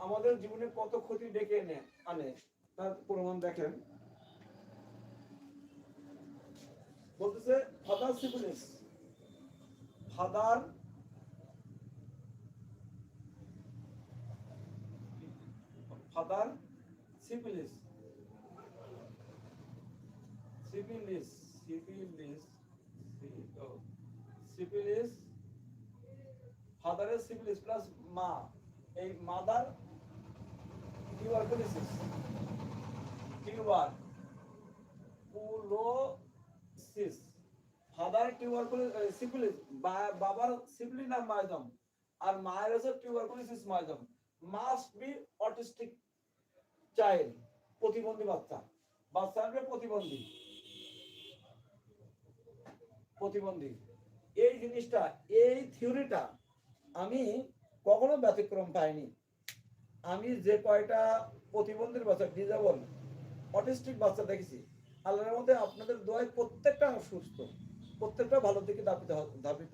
আমাদের জীবনে কত ক্ষতি ডেকে আনে তার প্রমাণ দেখেন। বলতেছে father syphilis, father father syphilis, syphilis syphilis syphilis, ফাদারের সিফিলিস প্লাস মা, এই mother tuberculosis, tuberculosis, father tuberculosis syphilis, বাবার সিফিলিস নাম মাইজম, আর মায়ের হচ্ছে tuberculosis miasm, must be autistic child, প্রতিবন্ধী বাচ্চা, বাচ্চা আসবে প্রতিবন্ধী, প্রতিবন্ধী। এই জিনিসটা, এই থিওরিটা আমি কখনো ব্যতিক্রম পাইনি। আমি যে কয়টা প্রতিবন্ধীর বাচ্চা, ডিজেবল অটিস্টিক বাচ্চা দেখেছি, আল্লাহর মধ্যে আপনাদের দোয়ায় প্রত্যেকটা সুস্থ, প্রত্যেকটা ভালো দিকে ধাবিত